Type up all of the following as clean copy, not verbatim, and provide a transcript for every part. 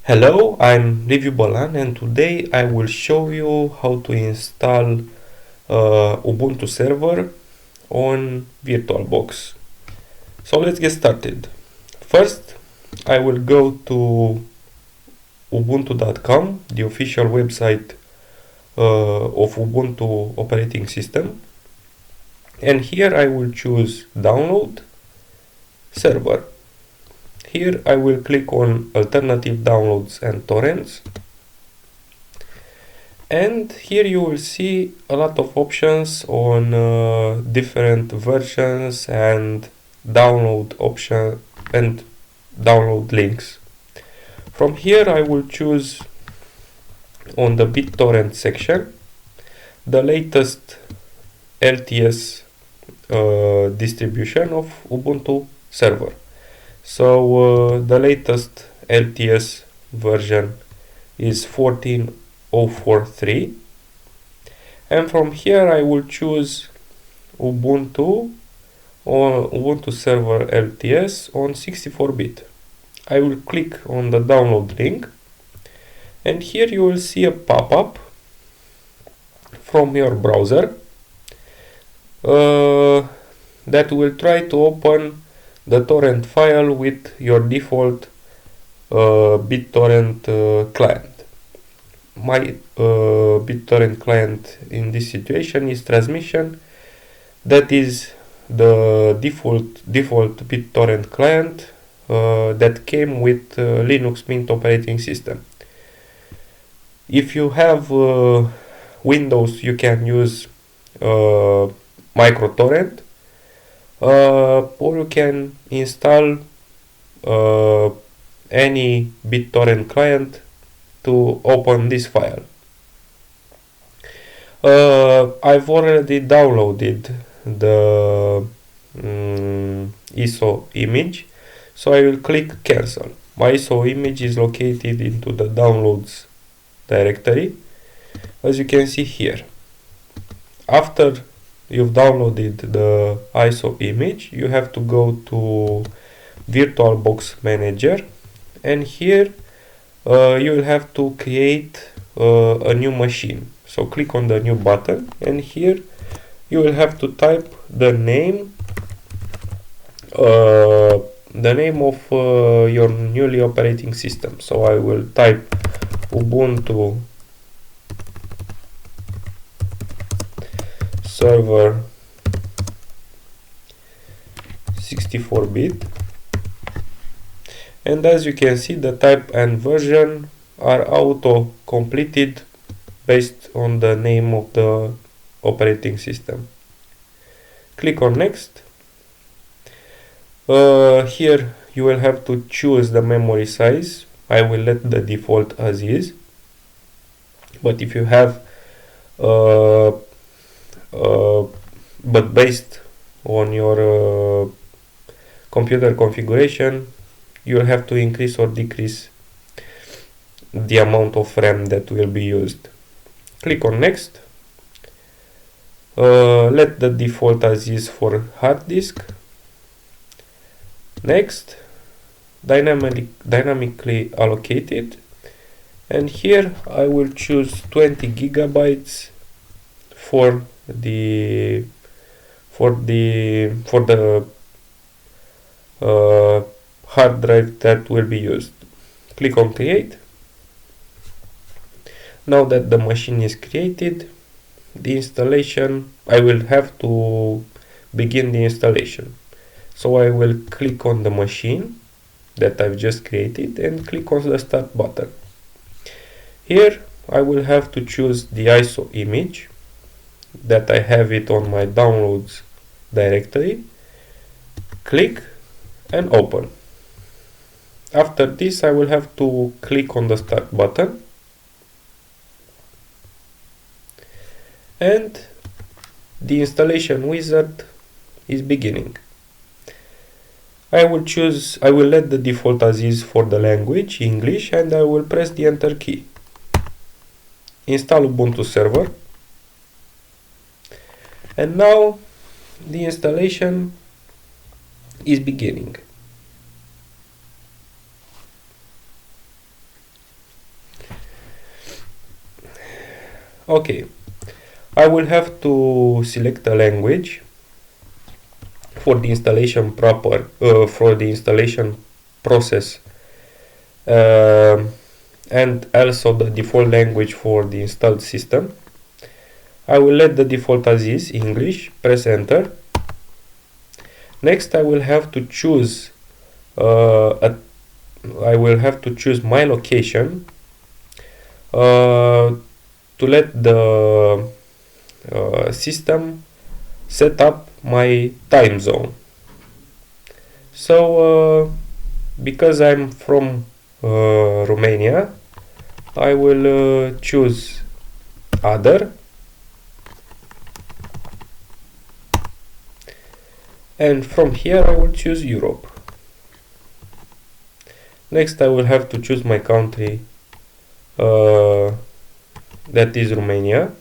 Hello, I'm Liviu Bolan and today I will show you how to install Ubuntu Server on VirtualBox. So let's get started. First, I will go to Ubuntu.com, the official website of Ubuntu operating system, and here I will choose Download Server. Here I will click on Alternative Downloads and Torrents, and here you will see a lot of options on different versions and download option and download links. From here I will choose on the BitTorrent section the latest LTS distribution of Ubuntu Server. So the latest LTS version is 14.04 and from here I will choose Ubuntu or Ubuntu Server LTS on 64-bit. I will click on the download link and here you will see a pop-up from your browser that will try to open the torrent file with your default BitTorrent client. My BitTorrent client in this situation is Transmission. That is the default BitTorrent client that came with Linux Mint operating system. If you have Windows, you can use microtorrent, or you can install any BitTorrent client to open this file. I've already downloaded the ISO image, so I will click cancel. My ISO image is located into the downloads directory, as you can see here. After you've downloaded the ISO image, you have to go to VirtualBox Manager, and here you will have to create a new machine. So click on the new button, and here you will have to type the name of your newly operating system. So I will type Ubuntu Server 64-bit, and as you can see, the type and version are auto completed based on the name of the operating system. Click on next. Here you will have to choose the memory size. I will let the default as is, but if you have but based on your computer configuration, you will have to increase or decrease the amount of RAM that will be used. Click on next. Let the default as is for hard disk. Next, dynamically allocated, and here I will choose 20 gigabytes for the hard drive that will be used. Click on create. Now that the machine is created, the installation, I will have to begin the installation. So I will click on the machine that I've just created and click on the start button. Here I will have to choose the ISO image that I have it on my downloads directory. Click and open. After this I will have to click on the start button, and the installation wizard is beginning. I will let the default as is for the language, English, and I will press the enter key. Install Ubuntu Server, and now the installation is beginning. Okay, I will have to select a language for the installation for the installation process, and also the default language for the installed system. I will let the default as is, English, press enter. Next I will have to choose my location to let the system set up my time zone. So because I'm from Romania, I will choose other, and from here I will choose Europe. Next I will have to choose my country, that is Romania.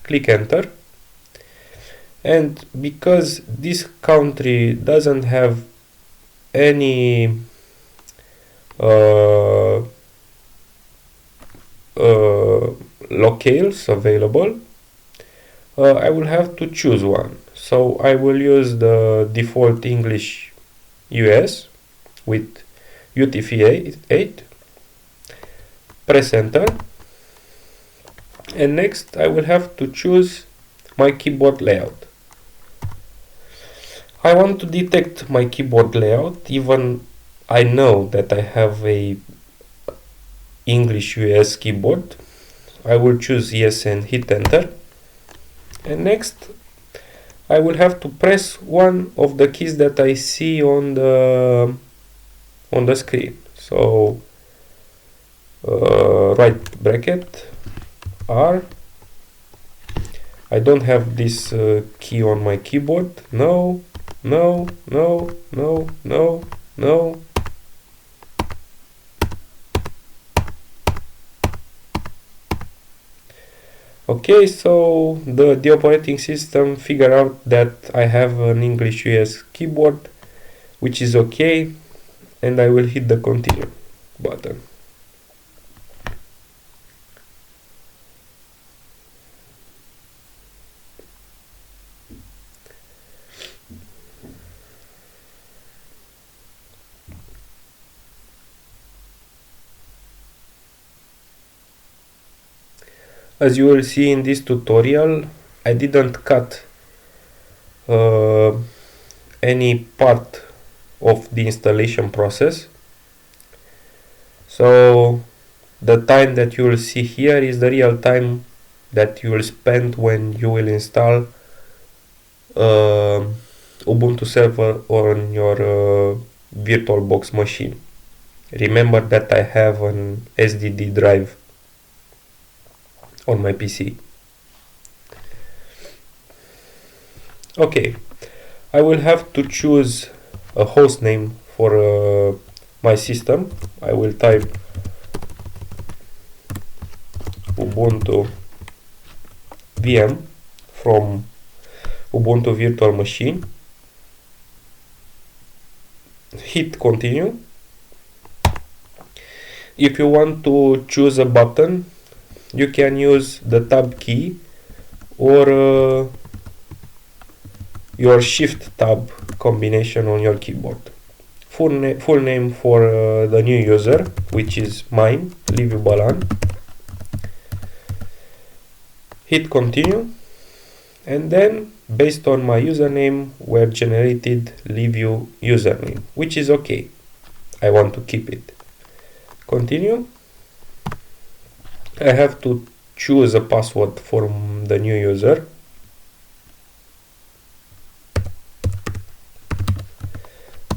Click enter, and because this country doesn't have any locales available, I will have to choose one. So I will use the default English US with UTF-8, press enter, and next I will have to choose my keyboard layout. I want to detect my keyboard layout, even I know that I have a English US keyboard. I will choose yes and hit enter, and next I will have to press one of the keys that I see on the screen. So right bracket R. I don't have this key on my keyboard. No. Okay, so the operating system figured out that I have an English US keyboard, which is okay, and I will hit the continue button. As you will see in this tutorial, I didn't cut any part of the installation process. So the time that you will see here is the real time that you will spend when you will install Ubuntu server on your VirtualBox machine. Remember that I have an SSD drive on my PC. Okay, I will have to choose a host name for my system. I will type Ubuntu VM from Ubuntu Virtual Machine. Hit continue. If you want to choose a button, you can use the tab key or your shift tab combination on your keyboard. Full name for the new user, which is mine, Liviu Balan. Hit continue, and then based on my username were generated Liviu username, which is okay. I want to keep it. Continue. I have to choose a password for the new user.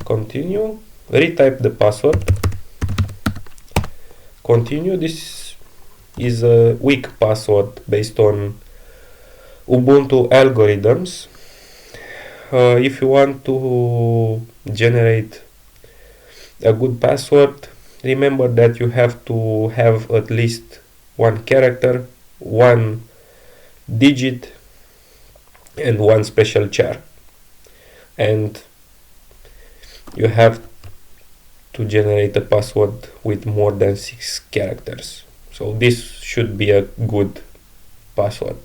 Continue. Retype the password. Continue. This is a weak password based on Ubuntu algorithms. If you want to generate a good password, remember that you have to have at least one character, one digit, and one special char, and you have to generate a password with more than 6 characters. So this should be a good password.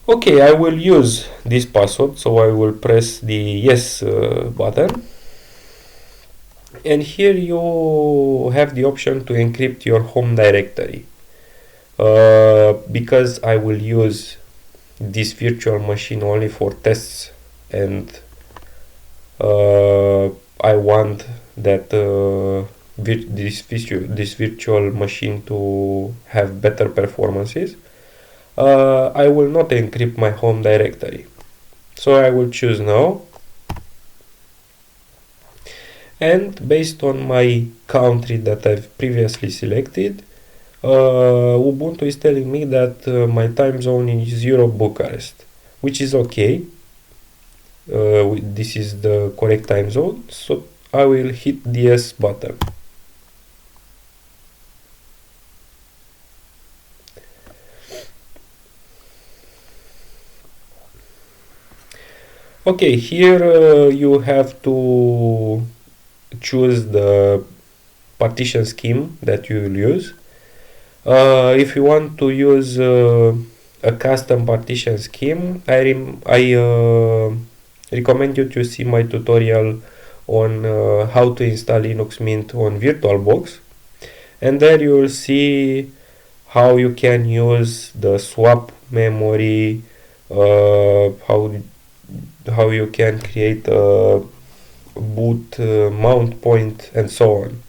Okay, I will use this password, so I will press the yes button. And here you have the option to encrypt your home directory. Because I will use this virtual machine only for tests, and I want that this virtual machine to have better performances, I will not encrypt my home directory. So I will choose no, and based on my country that I've previously selected, Ubuntu is telling me that my time zone is Europe Bucharest, which is okay. This is the correct time zone, so I will hit the yes button. Okay, here you have to choose the partition scheme that you will use. If you want to use a custom partition scheme, I recommend you to see my tutorial on how to install Linux Mint on VirtualBox, and there you will see how you can use the swap memory, how you can create a boot mount point, and so on.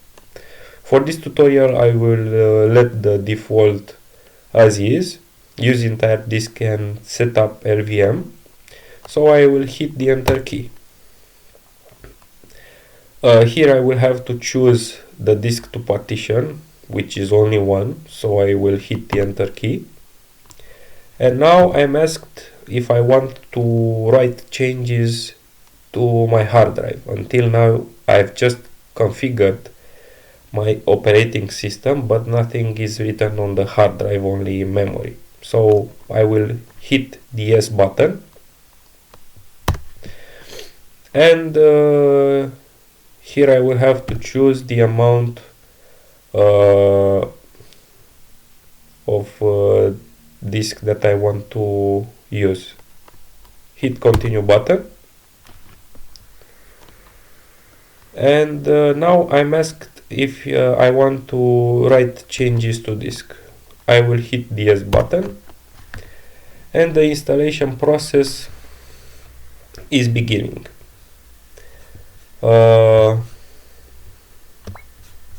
For this tutorial I will let the default as is, use entire disk and set up LVM, so I will hit the enter key. Here I will have to choose the disk to partition, which is only one, so I will hit the enter key. And now I'm asked if I want to write changes to my hard drive. Until now I've just configured my operating system, but nothing is written on the hard drive, only memory. So I will hit the yes button, and here I will have to choose the amount of disk that I want to use. Hit continue button, and now I'm asked if I want to write changes to disk. I will hit the yes button, and the installation process is beginning.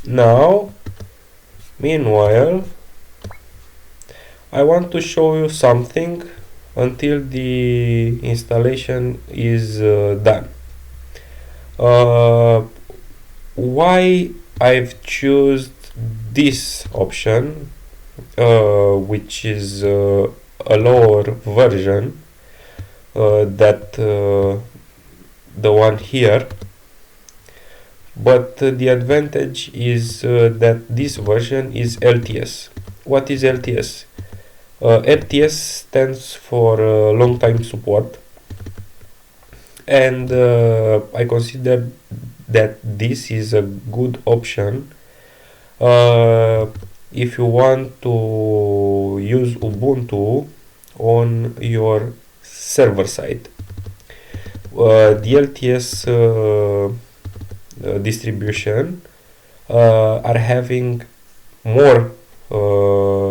Now, meanwhile, I want to show you something until the installation is done. Why I've chosen this option, which is a lower version that the one here, but the advantage is that this version is LTS. What is LTS? LTS stands for long time support, and I consider that this is a good option if you want to use Ubuntu on your server side. The LTS distribution are having more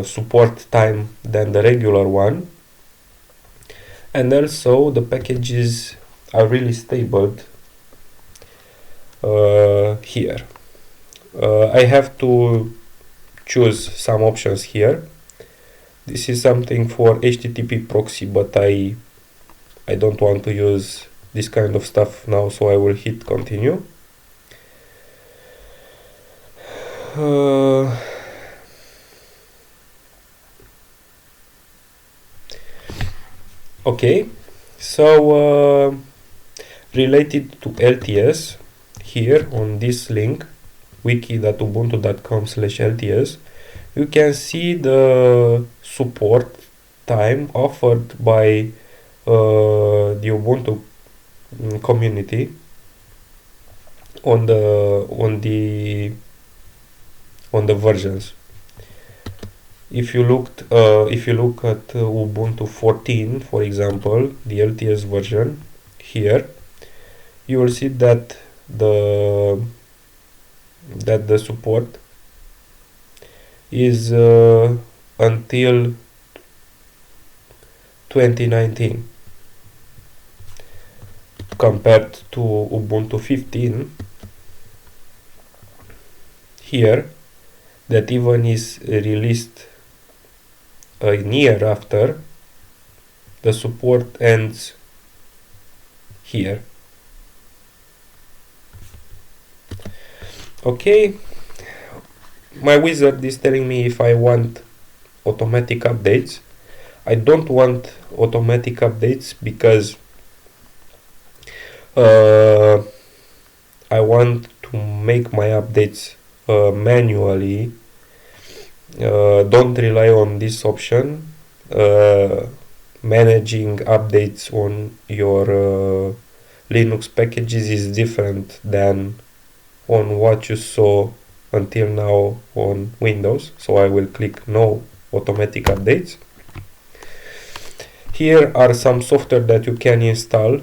support time than the regular one, and also the packages are really stable here. I have to choose some options here. This is something for HTTP proxy, but I don't want to use this kind of stuff now, so I will hit continue. Okay, so related to LTS, here on this link, wiki.ubuntu.com/LTS, you can see the support time offered by the Ubuntu community on the on the versions. If you look at Ubuntu 14, for example, the LTS version here, you will see that the support is until 2019, compared to Ubuntu 15 here, that even is released a year after, the support ends here. Okay, my wizard is telling me if I want automatic updates. I don't want automatic updates because I want to make my updates manually. Don't rely on this option. Managing updates on your Linux packages is different than on what you saw until now on Windows. So I will click no automatic updates. Here are some software that you can install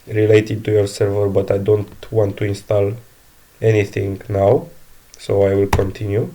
related to your server, but I don't want to install anything now, so I will continue.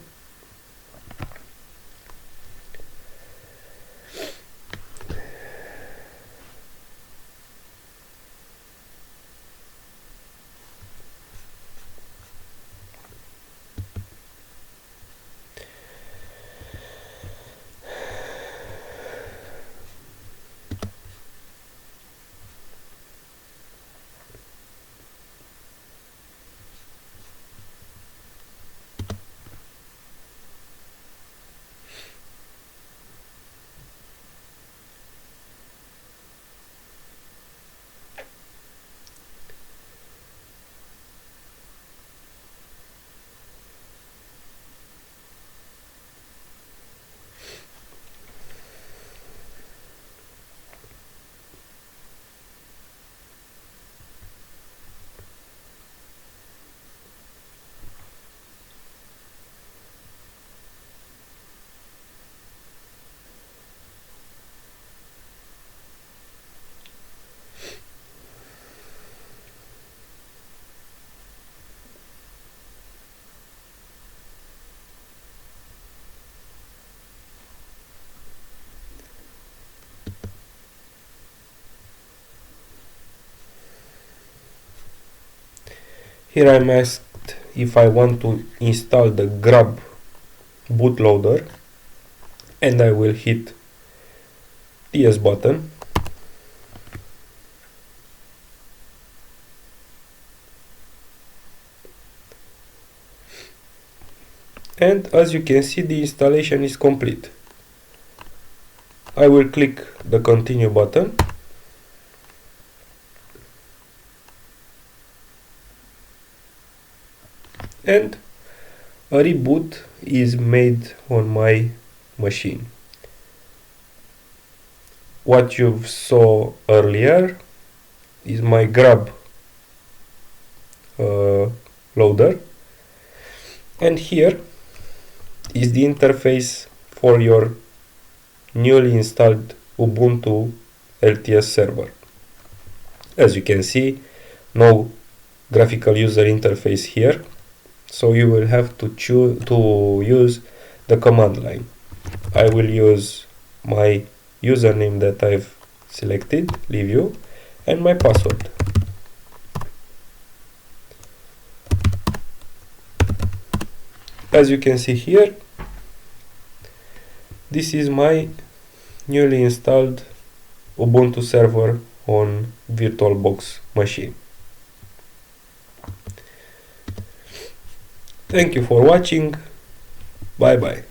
Here I'm asked if I want to install the grub bootloader, and I will hit the yes button. And as you can see, the installation is complete. I will click the continue button. And a reboot is made on my machine. What you saw earlier is my grub loader, and here is the interface for your newly installed Ubuntu LTS server. As you can see, no graphical user interface here, so you will have to use the command line. I will use my username that I've selected, leave you, and my password. As you can see here, this is my newly installed Ubuntu server on VirtualBox machine. Thank you for watching. Bye bye.